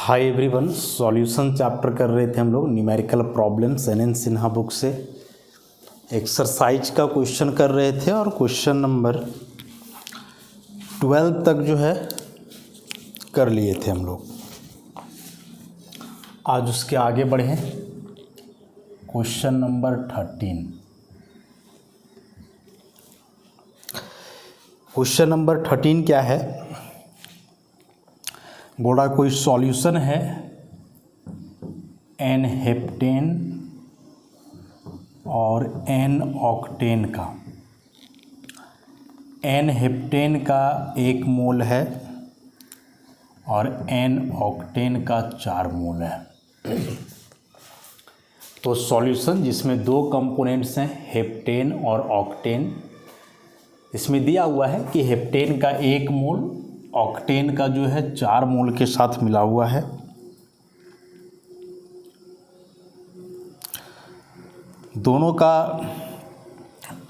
Hi everyone, solution chapter कर रहे थे हम लोग numerical problems N Sinha book से। एक्सरसाइज का क्वेश्चन कर रहे थे और क्वेश्चन नंबर 12 तक जो है कर लिए थे हम लोग। आज उसके आगे बढ़े क्वेश्चन नंबर 13। क्वेश्चन नंबर 13 क्या है? बोला कोई सॉल्यूशन है एन हेप्टेन और एन ऑक्टेन का। एन हेप्टेन का 1 मोल है और एन ऑक्टेन का 4 मोल है। तो सॉल्यूशन जिसमें 2 कंपोनेंट्स हैं हेप्टेन और ऑक्टेन, इसमें दिया हुआ है कि हेप्टेन का 1 मोल ऑक्टेन का जो है 4 मोल के साथ मिला हुआ है। दोनों का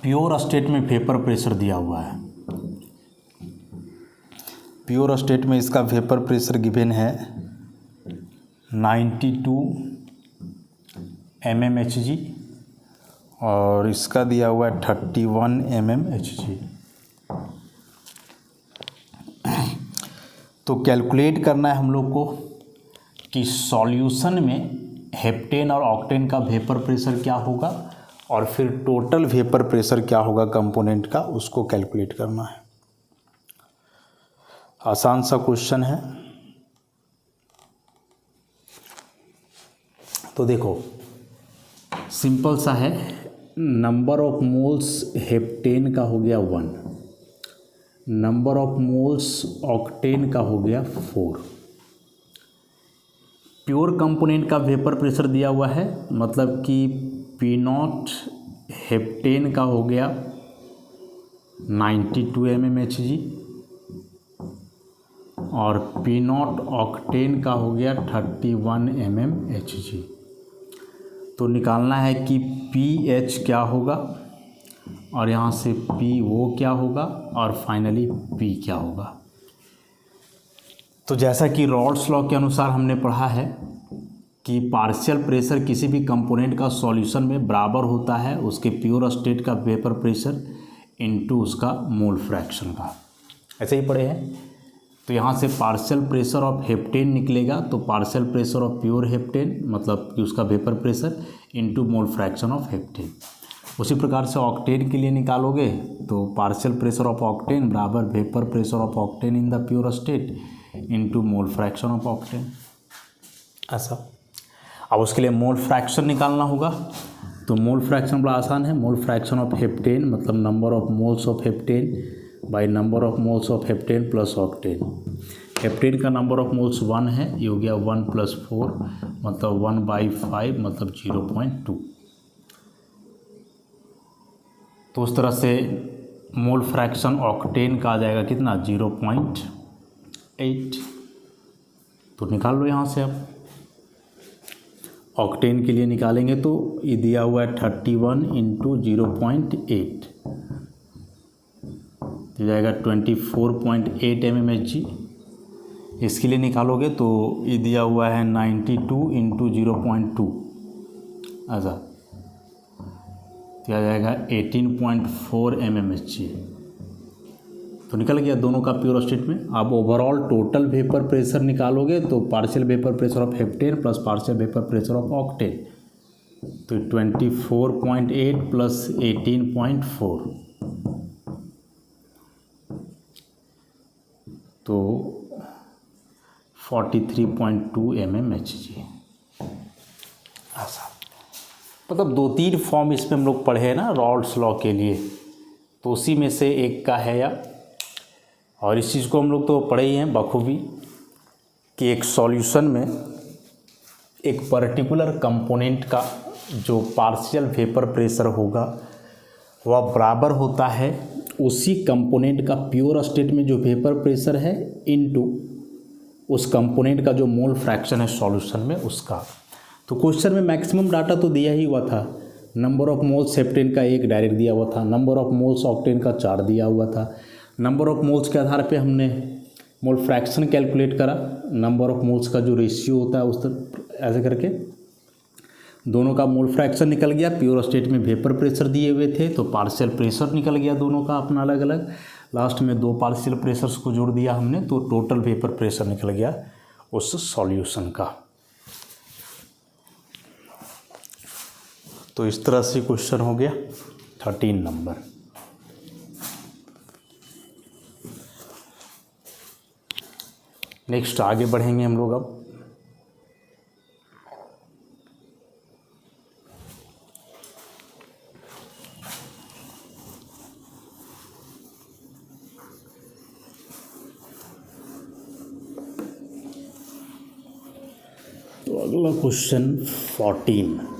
प्योर स्टेट में वेपर प्रेशर दिया हुआ है। प्योर स्टेट में इसका वेपर प्रेशर गिवन है 92 mmHg और इसका दिया हुआ है 31 mmHg। तो कैलकुलेट करना है हम लोग को कि सॉल्यूशन में हेप्टेन और ऑक्टेन का वेपर प्रेशर क्या होगा और फिर टोटल वेपर प्रेशर क्या होगा कंपोनेंट का, उसको कैलकुलेट करना है। आसान सा क्वेश्चन है। तो देखो सिंपल सा है। नंबर ऑफ मोल्स हेप्टेन का हो गया 1, नंबर ऑफ मोल्स ऑक्टेन का हो गया 4। प्योर कंपोनेंट का वेपर प्रेशर दिया हुआ है, मतलब कि P0 हेप्टेन का हो गया 92 mmHg और P0 ऑक्टेन का हो गया 31 mmHg। तो निकालना है कि pH क्या होगा और यहाँ से PO क्या होगा और फाइनली P क्या होगा। तो जैसा कि रॉल्स लॉ के अनुसार हमने पढ़ा है कि पार्शियल प्रेशर किसी भी कंपोनेंट का सॉल्यूशन में बराबर होता है उसके प्योर स्टेट का वेपर प्रेशर इनटू उसका मोल फ्रैक्शन का। ऐसे ही पढ़े हैं। तो यहाँ से पार्शियल प्रेशर ऑफ हेप्टेन निकलेगा, तो partial pressure of pure heptane मतलब कि उसका vapour pressure into mole fraction of heptane. उसी प्रकार से ऑक्टेन के लिए निकालोगे तो पार्शियल प्रेशर ऑफ ऑक्टेन बराबर vapour pressure of octane in the pure state into mole fraction of octane. ऐसा अब उसके लिए मोल फ्रैक्शन निकालना होगा। तो मोल फ्रैक्शन बड़ा आसान है। मोल फ्रैक्शन ऑफ हेप्टेन मतलब number of moles of heptane by number of moles of heptane plus octane. Heptane का नंबर ऑफ मोल्स 1 है, ये हो गया 1 + 4 मतलब 1/5 मतलब 0.2। तो उस तरह से मोल फ्रैक्शन ऑक्टेन का आ जाएगा कितना 0.8। तो निकाल लो यहाँ से। अब ऑक्टेन के लिए निकालेंगे तो ये दिया हुआ है 31 × 0.8 तो जाएगा 24.8 mmHg। इसके लिए निकालोगे तो ये दिया हुआ है 92 × 0.2 ऐसा आ जाएगा 18.4 mmHg। तो निकल गया दोनों का प्योर स्टेट में। अब ओवरऑल टोटल वेपर प्रेशर निकालोगे तो partial vapour pressure of heptane plus partial vapour pressure of octane, तो 24.8 + 18.4 तो 43.2 mmHg। ऐसा मतलब 2-3 फॉर्म इसमें हम लोग पढ़े हैं ना रॉल्स लॉ के लिए, तो उसी में से एक का है या। और इस चीज़ को हम लोग तो पढ़े ही हैं बखूबी कि एक सॉल्यूशन में एक पर्टिकुलर कंपोनेंट का जो पार्शियल वेपर प्रेशर होगा वह बराबर होता है उसी कंपोनेंट का प्योर स्टेट में जो वेपर प्रेशर है इनटू उस कंपोनेंट का जो मोल फ्रैक्शन है सॉल्यूशन में उसका। तो क्वेश्चन में मैक्सिमम डाटा तो दिया ही हुआ था। नंबर ऑफ मोल्स हेप्टेन का 1 डायरेक्ट दिया हुआ था, नंबर ऑफ मोल्स ऑक्टेन का 4 दिया हुआ था। नंबर ऑफ मोल्स के आधार पे हमने मोल फ्रैक्शन कैलकुलेट करा, नंबर ऑफ मोल्स का जो रेशियो होता है उस तरह ऐसे करके दोनों का मोल फ्रैक्शन निकल गया। प्योर स्टेट में वेपर प्रेशर दिए हुए थे तो पार्शियल प्रेशर निकल गया दोनों का अपना अलग अलग। लास्ट में दो पार्शियल प्रेशर्स को जोड़ दिया हमने तो टोटल वेपर प्रेशर निकल गया उस सॉल्यूशन का। तो इस तरह से क्वेश्चन हो गया 13 नंबर। नेक्स्ट आगे बढ़ेंगे हम लोग अब। तो अगला question 14।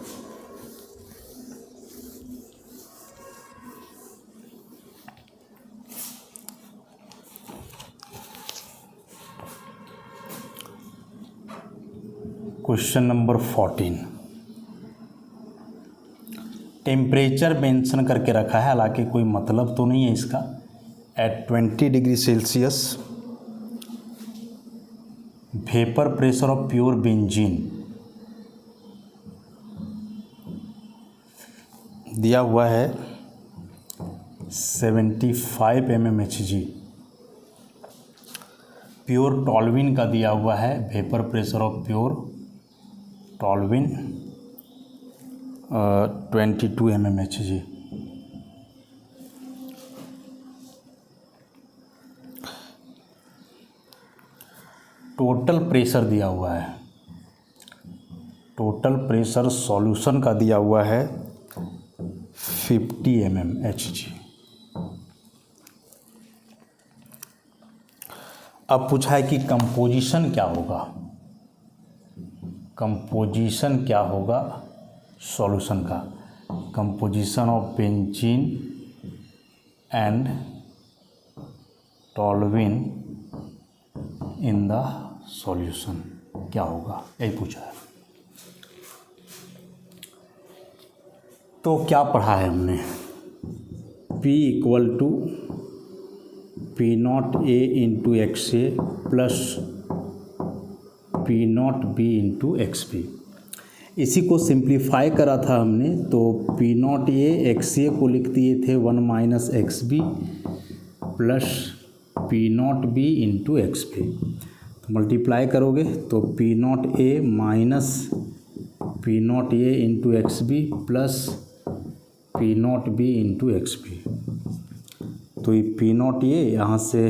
Question number 14 temperature mention करके रखा है, हालांकि कोई मतलब तो नहीं है इसका। At 20 degree Celsius vapour pressure of pure benzene दिया हुआ है 75 mmHg। प्योर टॉल्विन का दिया हुआ है vapour pressure of pure toluene 22 mmHg। Total pressure दिया हुआ है, टोटल प्रेशर सॉल्यूशन का दिया हुआ है 50 mmHg। अब पूछा है कि कंपोजिशन क्या होगा, कंपोजिशन क्या होगा सॉल्यूशन का। Composition of benzene and toluene in the solution क्या होगा, यही पूछा है। तो क्या पढ़ा है हमने, P equal to P not A into X A plus P not B into X B. इसी को सिंप्लीफाई करा था हमने तो P not A X A को लिख दिए थे 1 minus X B plus P not B into X B. तो मल्टीप्लाई करोगे तो P not A minus P not A into X B plus P not B into X B. तो ये P not ए यहाँ से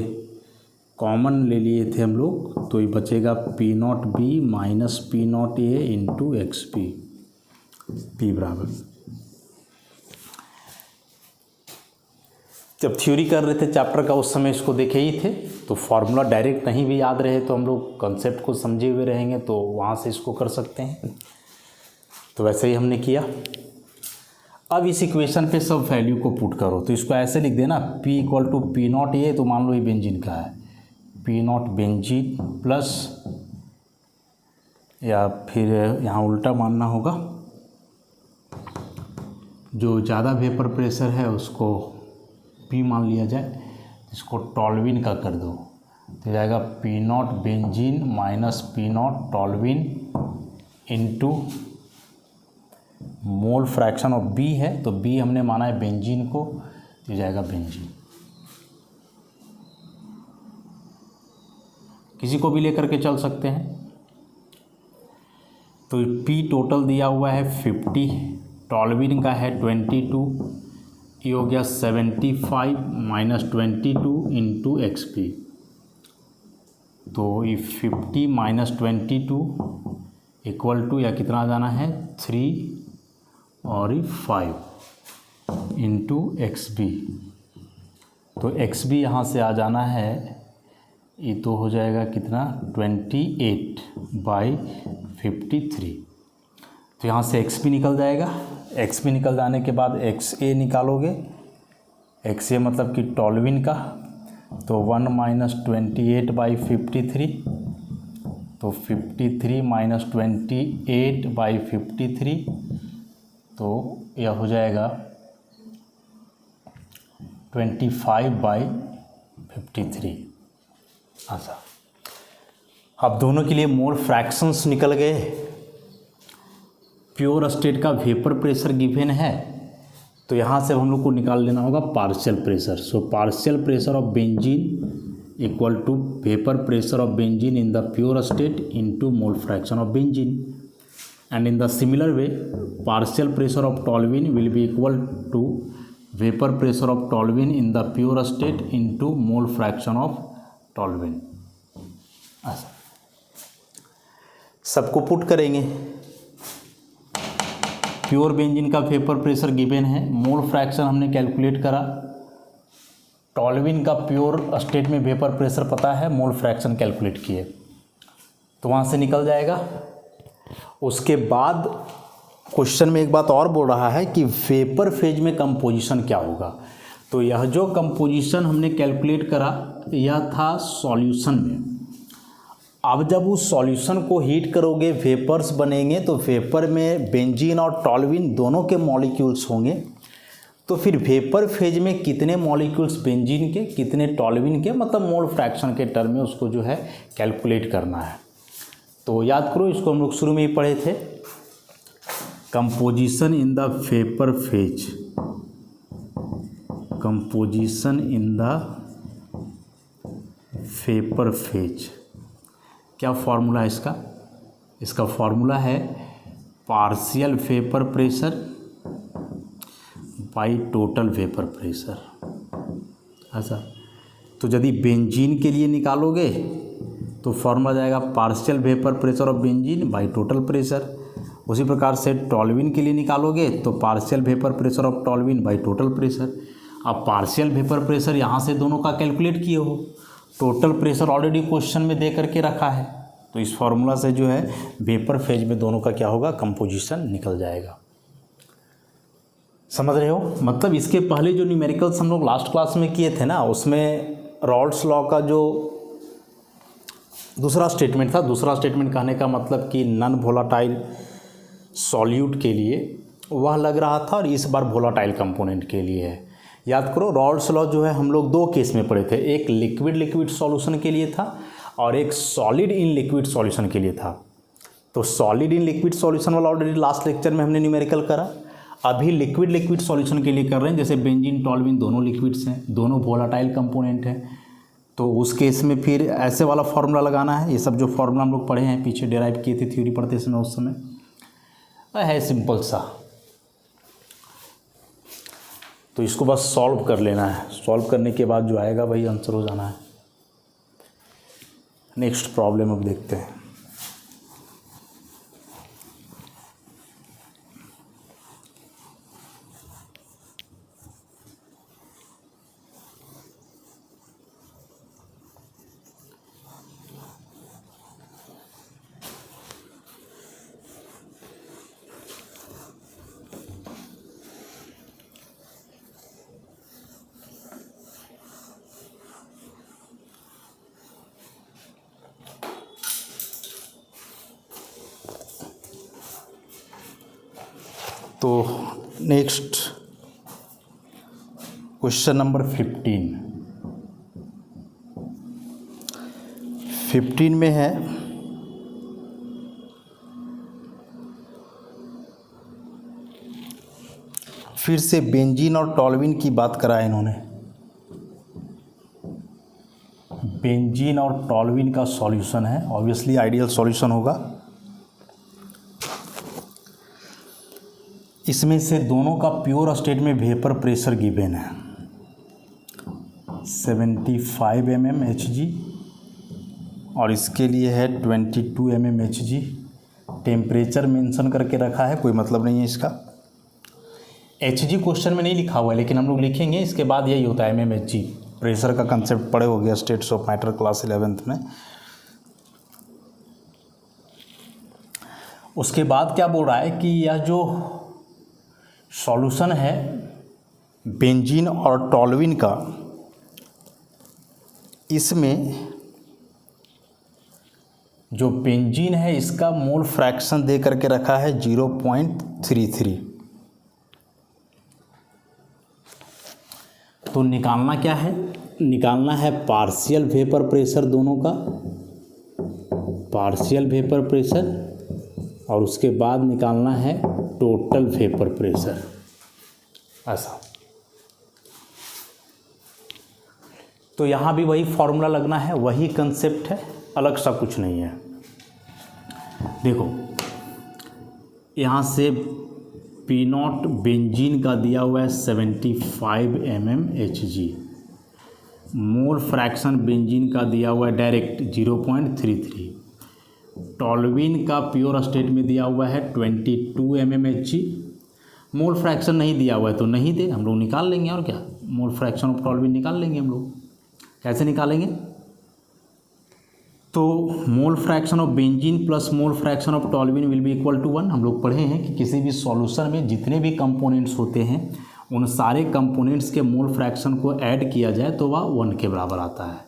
कॉमन ले लिए थे हम लोग तो ये बचेगा P not B minus P not A into X B, P बराबर। जब थ्योरी कर रहे थे चैप्टर का उस समय इसको देखे ही थे तो फॉर्मूला डायरेक्ट नहीं भी याद रहे तो हम लोग कंसेप्ट को समझे हुए रहेंगे तो वहाँ से इसको कर सकते हैं। तो वैसे ही हमने किया। अब इस इक्वेशन पे सब वैल्यू को पुट करो तो इसको ऐसे लिख देना P equal to P not A, तो मान लो ये बेंजीन का है, पी नॉट बेंजीन प्लस या फिर यहाँ उल्टा मानना होगा, जो ज़्यादा वेपर प्रेशर है उसको P मान लिया जाए, इसको टॉल्विन का कर दो तो जाएगा P naught benzene minus P naught toluene into mole fraction of B है तो B हमने माना है बेंजीन को तो जाएगा बेंजीन। किसी को भी लेकर के चल सकते हैं। तो P टोटल दिया हुआ है 50, टॉल्विन का है 22, ये हो गया 75 माइनस 22 इंटू एक्स पी। तो ये 50 माइनस 22 इक्वल टू या कितना जाना है 3 और 5 इंटू एक्स बी। तो एक्स बी यहाँ से आ जाना है, ये तो हो जाएगा कितना 28 बाई 53। तो यहाँ से एक्स बी निकल जाएगा, एक्स बी निकल जाने के बाद एक्स ए निकालोगे, एक्स ए मतलब कि टॉल्विन का, तो 1 माइनस 28 बाई 53, तो 53 माइनस 28 बाई 53, तो यह हो जाएगा 25 बाई 53। अच्छा, अब दोनों के लिए मोल फ्रैक्शंस निकल गए। प्योर स्टेट का वेपर प्रेशर गिवन है, तो यहाँ से हम लोग को निकाल लेना होगा partial pressure. So partial pressure of benzene equal to vapour pressure of benzene in the pure state into mole fraction of benzene, and in the similar way partial pressure of toluene will be equal to vapour pressure of toluene in the pure state into mole fraction of toluene. ऐसा सबको put करेंगे। Pure benzene का vapour pressure given है, mole fraction हमने calculate करा, toluene का pure state में vapour pressure पता है, मोल फ्रैक्शन कैलकुलेट किए, तो वहाँ से निकल जाएगा। उसके बाद क्वेश्चन में एक बात और बोल रहा है कि वेपर फेज में कंपोजिशन क्या होगा। तो यह जो कंपोजिशन हमने कैलकुलेट करा यह था सॉल्यूशन में। अब जब उस सॉल्यूशन को हीट करोगे वेपर्स बनेंगे, तो वेपर में बेंजीन और टॉल्यूइन दोनों के मॉलिक्यूल्स होंगे। तो फिर वेपर फेज में कितने मॉलिक्यूल्स बेंजीन के, कितने टॉल्यूइन के, मतलब मोल फ्रैक्शन के टर्म में उसको जो है कैलकुलेट करना है। तो याद करो, इसको हम लोग शुरू में ही पढ़े थे। Composition in the vapour phase, composition in the vapour phase, क्या फॉर्मूला है इसका? इसका फॉर्मूला है partial vapour pressure by total vapour pressure. अच्छा, तो यदि बेंजीन के लिए निकालोगे तो फॉर्मूला जाएगा partial vapour pressure of benzene by total pressure. उसी प्रकार से टॉल्यूइन के लिए निकालोगे तो partial vapour pressure of toluene by total pressure. अब पार्शियल वेपर प्रेशर यहाँ से दोनों का कैलकुलेट किए हो, टोटल प्रेशर ऑलरेडी क्वेश्चन में दे करके रखा है, तो इस फॉर्मूला से जो है वेपर फेज में दोनों का क्या होगा, कंपोजिशन निकल जाएगा। समझ रहे हो? मतलब इसके पहले जो न्यूमेरिकल्स हम लोग लास्ट क्लास में किए थे ना, उसमें रॉल्स लॉ का जो दूसरा स्टेटमेंट था, दूसरा स्टेटमेंट कहने का मतलब कि नॉन वोलाटाइल सॉल्यूट के लिए वह लग रहा था, और इस बार वोलाटाइल कंपोनेंट के लिए है। याद करो, रॉल्स लॉ जो है हम लोग दो केस में पढ़े थे, एक लिक्विड लिक्विड सॉल्यूशन के लिए था और एक सॉलिड इन लिक्विड सॉल्यूशन के लिए था। तो सॉलिड इन लिक्विड सॉल्यूशन वाला ऑलरेडी लास्ट लेक्चर में हमने न्यूमेरिकल करा। अभी लिक्विड लिक्विड सॉल्यूशन के लिए कर रहे हैं, जैसे बेंजीन टॉल्यूइन दोनों लिक्विड्स हैं, दोनों वोलाटाइल कंपोनेंट हैं, तो उस केस में फिर ऐसे वाला फार्मूला लगाना है। ये सब जो फार्मूला हम लोग पढ़े हैं, पीछे डेराइव किए थे थ्योरी पढ़ते समय, उस समय है सिंपल सा। तो इसको बस सॉल्व कर लेना है, सॉल्व करने के बाद जो आएगा वही आंसर हो जाना है। नेक्स्ट प्रॉब्लम अब देखते हैं। तो नेक्स्ट क्वेश्चन नंबर 15 में है, फिर से बेंजीन और टॉल्यूइन की बात करा है इन्होंने। बेंजीन और टॉल्यूइन का सॉल्यूशन है, ऑब्वियसली आइडियल सॉल्यूशन होगा। इसमें से दोनों का प्योर स्टेट में वेपर प्रेशर गिवन है 75 mm Hg और इसके लिए है 22 mm Hg। टेम्परेचर मेंशन करके रखा है, कोई मतलब नहीं है इसका। Hg क्वेश्चन में नहीं लिखा हुआ है, लेकिन हम लोग लिखेंगे इसके बाद यही होता है mmHg। प्रेशर का कंसेप्ट पढ़े हो गया states of matter class 11th में। उसके बाद क्या बोल रहा है कि यह जो सॉल्यूशन है बेंजीन और टॉल्यूइन का, इसमें जो बेंजीन है इसका मोल फ्रैक्शन दे करके रखा है 0.33। तो निकालना क्या है, निकालना है पार्शियल वेपर प्रेशर दोनों का, पार्शियल वेपर प्रेशर, और उसके बाद निकालना है टोटल वेपर प्रेशर। ऐसा तो यहाँ भी वही फॉर्मूला लगना है, वही कंसेप्ट है, अलग सा कुछ नहीं है। देखो यहाँ से पी नॉट बेंजीन का दिया हुआ है 75 mmHg, मोल फ्रैक्शन बेंजीन का दिया हुआ है डायरेक्ट 0.33, टॉल्यूइन का प्योर स्टेट में दिया हुआ है 22 mmHg, मोल फ्रैक्शन नहीं दिया हुआ है तो नहीं दे, हम लोग निकाल लेंगे, और क्या मोल फ्रैक्शन ऑफ टॉल्यूइन निकाल लेंगे हम लोग। कैसे निकालेंगे? तो mole fraction of benzene plus mole fraction of toluene will be equal to 1। हम लोग पढ़े हैं कि किसी भी सॉल्यूशन में जितने भी कंपोनेंट्स होते हैं उन सारे कंपोनेंट्स के मोल फ्रैक्शन को ऐड किया जाए तो वह 1 के बराबर आता है।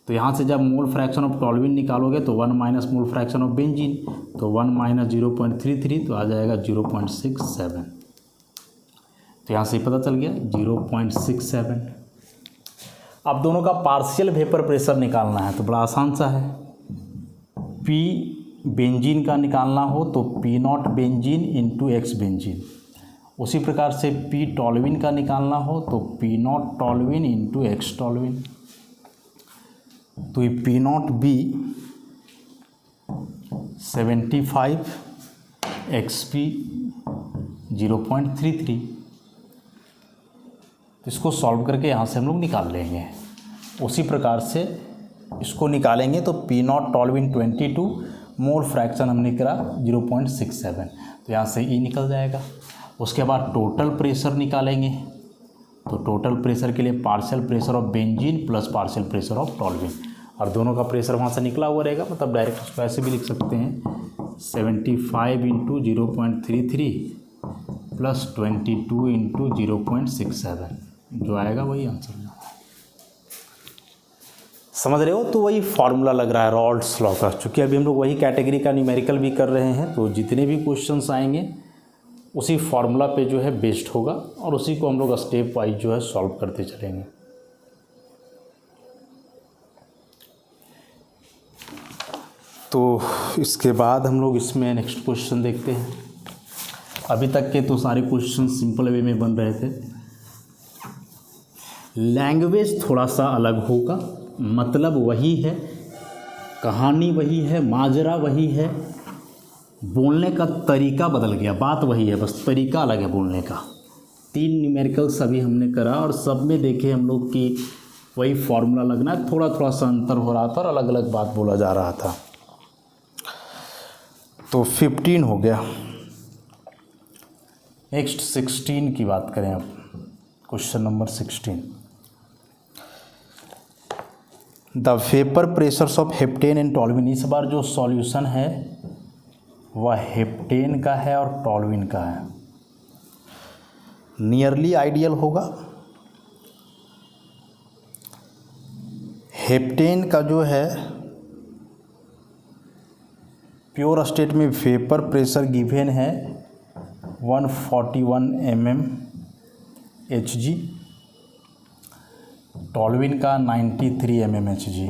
तो यहाँ से जब मोल फ्रैक्शन ऑफ टॉल्यूइन निकालोगे तो 1 minus mole fraction of benzene, तो 1 माइनस 0.33 तो आ जाएगा 0.67। तो यहाँ से पता चल गया 0.67। अब दोनों का पार्शियल वेपर प्रेशर निकालना है तो बड़ा आसान सा है। पी बेंजीन का निकालना हो तो P naught benzene into x benzene, उसी प्रकार से पी टॉल्यूइन का निकालना हो तो P not toluene into x toluene. तो ये P not B 75 x P 0.33। इसको सॉल्व करके यहाँ से हम लोग निकाल लेंगे। उसी प्रकार से इसको निकालेंगे तो P not toluene 22, mole fraction हमने करा 0.67, तो यहाँ से ई निकल जाएगा। उसके बाद टोटल प्रेशर निकालेंगे, तो टोटल प्रेशर के लिए partial pressure of benzene plus partial pressure of toluene, और दोनों का प्रेशर वहाँ से निकला हुआ रहेगा, मतलब डायरेक्ट उसको ऐसे भी लिख सकते हैं 75 इंटू 0.33 प्लस 22 इंटू 0.67, जो आएगा वही आंसर। समझ रहे हो? तो वही फार्मूला लग रहा है रॉल्ड्स लॉ का। चूँकि अभी हम लोग वही कैटेगरी का न्यूमेरिकल भी कर रहे हैं, तो जितने भी क्वेश्चंस आएंगे उसी फार्मूला पे जो है बेस्ड होगा, और उसी को हम लोग स्टेप वाइज जो है सॉल्व करते चलेंगे। तो इसके बाद हम लोग इसमें नेक्स्ट क्वेश्चन देखते हैं। अभी तक के तो सारे क्वेश्चन सिंपल वे में बन रहे थे। लैंग्वेज थोड़ा सा अलग होगा, मतलब वही है, कहानी वही है, माजरा वही है, बोलने का तरीका बदल गया, बात वही है, बस तरीका अलग है बोलने का। 3 न्यूमेरिकल्स अभी हमने करा और सब में देखे हम लोग कि वही फॉर्मूला लगना है, थोड़ा थोड़ा सा अंतर हो रहा था और अलग अलग बात बोला जा रहा था। तो 15 हो गया। नेक्स्ट 16 की बात करें अब। Question number 16, the vapour pressures of heptane and toluene. इस बार जो सॉल्यूशन है वह हेप्टेन का है और टॉल्यूइन का है। नियरली आइडियल होगा। हेप्टेन का जो है प्योर स्टेट में वेपर प्रेशर गिवन है 141 mmHg, टॉल्यूइन का 93 mmHg।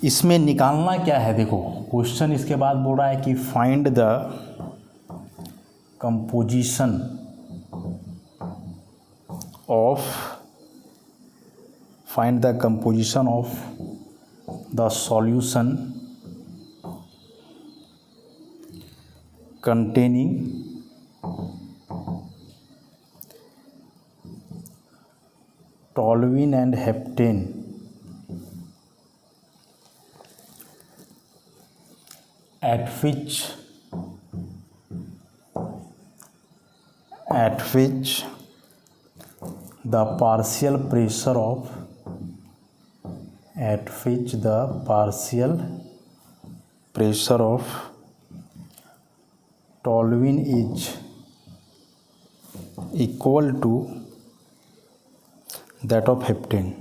इसमें निकालना क्या है? देखो क्वेश्चन इसके बाद बोल रहा है कि find the composition of the solution containing toluene and heptane at which the partial pressure of toluene is equal to that of heptane,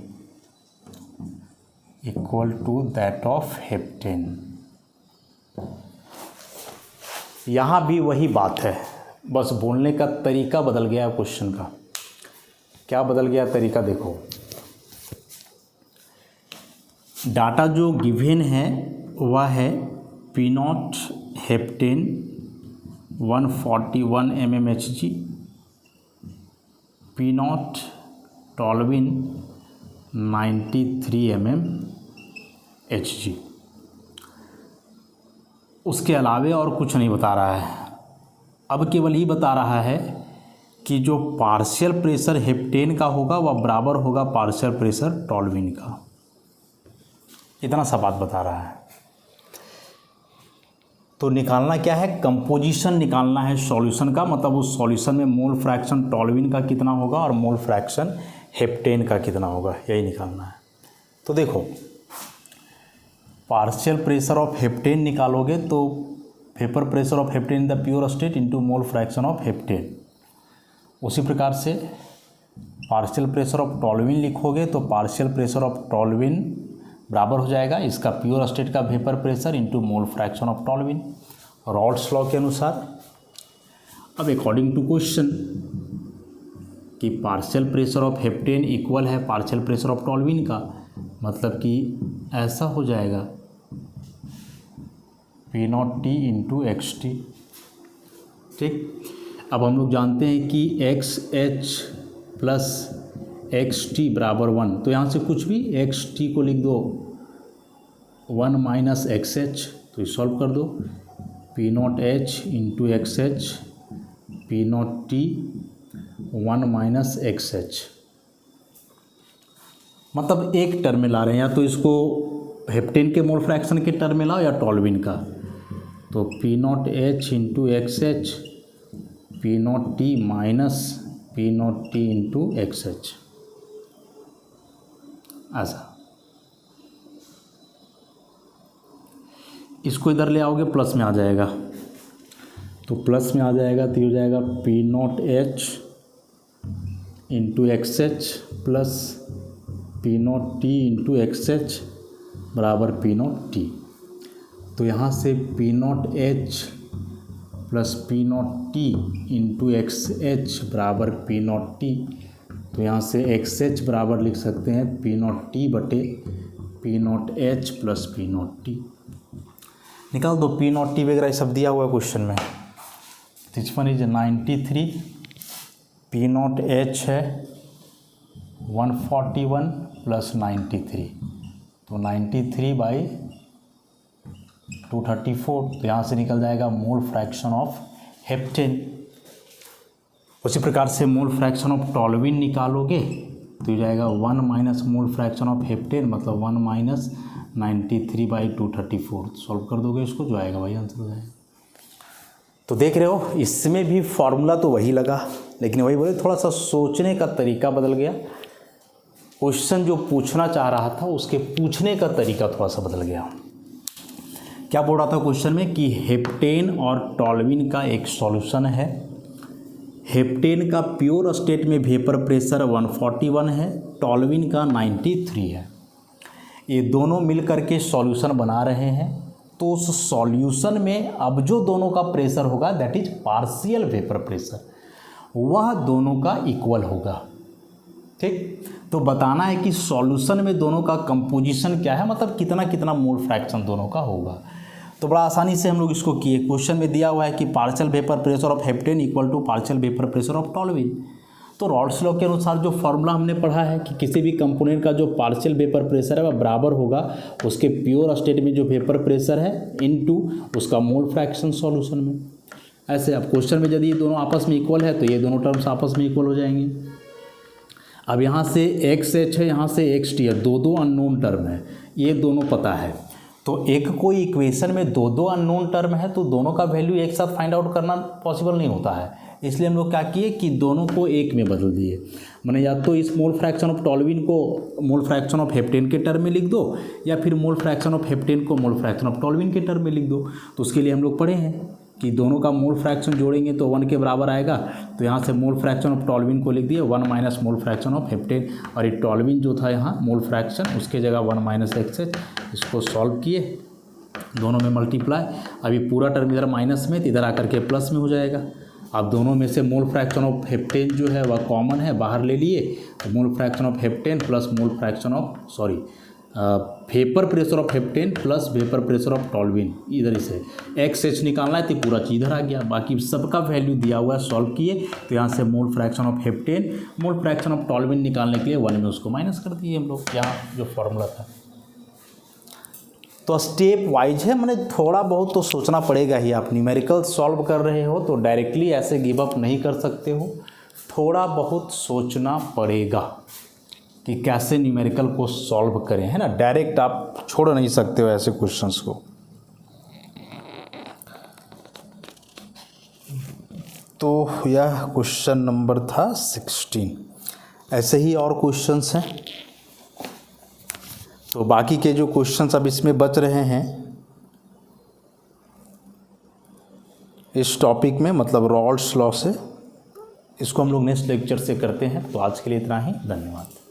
यहाँ भी वही बात है, बस बोलने का तरीका बदल गया है क्वेश्चन का। क्या बदल गया तरीका, देखो डाटा जो गिवन है वह है P naught heptane 141 mmHg, P naught toluene 93 mmHg। उसके अलावे और कुछ नहीं बता रहा है। अब केवल ही बता रहा है कि जो पार्शियल प्रेशर हेप्टेन का होगा वह बराबर होगा पार्शियल प्रेशर टॉल्विन का। इतना सा बात बता रहा है। तो निकालना क्या है, कंपोजिशन निकालना है सॉल्यूशन का, मतलब उस सॉल्यूशन में मोल फ्रैक्शन टॉल्विन का कितना होगा और मोल फ्रैक्शन हेप्टेन का कितना होगा, यही निकालना है। तो देखो पार्शियल प्रेशर ऑफ हेप्टेन निकालोगे तो vapour pressure of heptane in the pure state into mole fraction of heptane. उसी प्रकार से पार्शियल प्रेशर ऑफ टॉल्विन लिखोगे तो पार्शियल प्रेशर ऑफ टॉल्विन बराबर हो जाएगा इसका प्योर स्टेट का vapour pressure into mole fraction of toluene, Raoult's law के अनुसार। अब अकॉर्डिंग टू क्वेश्चन कि partial pressure of heptane equal है पार्शियल प्रेशर ऑफ टॉल्विन का, मतलब कि ऐसा हो जाएगा P naught T into X T. ठीक, अब हम लोग जानते हैं कि X H plus X T बराबर 1, तो यहाँ से कुछ भी एक्स टी को लिख दो 1 माइनस एक्स एच, तो ये सॉल्व कर दो P not H into x H, P naught T 1 minus x H. मतलब एक टर्म में ला रहे हैं, या तो इसको हेप्टेन के मोल फ्रैक्शन के टर्म में लाओ या टॉल्विन का। तो P not H into x H, P naught T minus P naught T into x H, ऐसा। इसको इधर ले आओगे प्लस में आ जाएगा, तो प्लस में आ जाएगा तो ये हो जाएगा P not H into x H plus P naught T into x H बराबर पी नॉट टी। तो यहाँ से P not H plus P naught T into x H बराबर पी नॉट टी। तो यहाँ से एक्स एच बराबर लिख सकते हैं पी नॉट टी बटे P not H plus P naught T. निकाल दो पी नॉट टी वगैरह सब दिया हुआ है क्वेश्चन में। This one is 93, P not H है 141 प्लस 93, तो 93/234, तो यहाँ से निकल जाएगा मोल फ्रैक्शन ऑफ हेप्टेन। उसी प्रकार से मोल फ्रैक्शन ऑफ टॉल्विन निकालोगे तो हो जाएगा 1 minus mole fraction of heptane, मतलब 1 माइनस 93/234। सॉल्व कर दोगे इसको, जो आएगा वही आंसर हो जाएगा। तो देख रहे हो इसमें भी फॉर्मूला तो वही लगा, लेकिन वही बोले थोड़ा सा सोचने का तरीका बदल गया। क्वेश्चन जो पूछना चाह रहा था उसके पूछने का तरीका थोड़ा सा बदल गया। क्या बोल रहा था क्वेश्चन में कि हेप्टेन और टॉल्विन का एक सॉल्यूशन है। हेप्टेन का प्योर स्टेट में वेपर प्रेशर 141 है, टॉल्विन का 93 है। ये दोनों मिल करके सॉल्यूशन बना रहे हैं, तो उस सॉल्यूशन में अब जो दोनों का प्रेशर होगा that is partial vapour pressure, वह दोनों का इक्वल होगा। ठीक, तो बताना है कि सॉल्यूशन में दोनों का कंपोजिशन क्या है, मतलब कितना कितना मोल फ्रैक्शन दोनों का होगा। तो बड़ा आसानी से हम लोग इसको किए। क्वेश्चन में दिया हुआ है कि partial vapour pressure of heptane equal to partial vapour pressure of toluene. तो रॉल्स लॉ के अनुसार जो फॉर्मूला हमने पढ़ा है कि किसी भी कंपोनेंट का जो पार्शियल वेपर प्रेशर है वह बराबर होगा उसके प्योर स्टेट में जो वेपर प्रेशर है इनटू उसका मोल फ्रैक्शन सॉल्यूशन में। ऐसे अब क्वेश्चन में यदि ये दोनों आपस में इक्वल है तो ये दोनों टर्म्स आपस में इक्वल हो जाएंगे। अब यहाँ से एक्स एच है, यहाँ से एक्स टी है, दो अननोन टर्म है, ये दोनों पता है। तो एक कोई इक्वेशन में दो अननोन टर्म है तो दोनों का वैल्यू एक साथ फाइंड आउट करना पॉसिबल नहीं होता है, इसलिए हम लोग क्या किए कि दोनों को एक में बदल दिए। मैंने या तो इस मोल फ्रैक्शन ऑफ टॉल्विन को मोल फ्रैक्शन ऑफ हेप्टेन के टर्म में लिख दो, या फिर मोल फ्रैक्शन ऑफ हेप्टेन को मोल फ्रैक्शन ऑफ टॉल्विन के टर्म में लिख दो। तो उसके लिए हम लोग पढ़े हैं कि दोनों का मोल फ्रैक्शन जोड़ेंगे तो 1 के बराबर आएगा। तो यहाँ से मोल फ्रैक्शन ऑफ टॉल्विन को लिख दिए 1 minus mole fraction of heptane, और ये टॉल्विन जो था यहाँ मोल फ्रैक्शन उसके जगह 1 माइनस एक्स एच। इसको सॉल्व किए दोनों में मल्टीप्लाई, अभी पूरा टर्म इधर माइनस में तो इधर आकर के प्लस में हो जाएगा। अब दोनों में से मोल फ्रैक्शन ऑफ हेप्टेन जो है वह कॉमन है, बाहर ले लिए तो mole fraction of heptane plus mole fraction of vapour pressure of heptane plus vapour pressure of toluene, इधर से एक्स एच निकालना है तो पूरा चीज़ इधर आ गया। बाकी सबका वैल्यू दिया हुआ है, सॉल्व किए तो यहाँ से मोल fraction of heptane mole fraction of toluene निकालने के लिए 1 में उसको माइनस कर दिए हम लोग, यहाँ जो फॉर्मूला था। तो स्टेप वाइज है, मैंने थोड़ा बहुत तो सोचना पड़ेगा ही। आप न्यूमेरिकल सॉल्व कर रहे हो तो डायरेक्टली ऐसे गिव अप नहीं कर सकते हो, थोड़ा बहुत सोचना पड़ेगा कि कैसे न्यूमेरिकल को सॉल्व करें, है ना। डायरेक्ट आप छोड़ नहीं सकते हो ऐसे क्वेश्चंस को। तो यह क्वेश्चन नंबर था 16। ऐसे ही और क्वेश्चंस हैं, तो बाकी के जो क्वेश्चंस अब इसमें बच रहे हैं इस टॉपिक में, मतलब रॉल्स लॉ से, इसको हम लोग नेक्स्ट लेक्चर से करते हैं। तो आज के लिए इतना ही, धन्यवाद।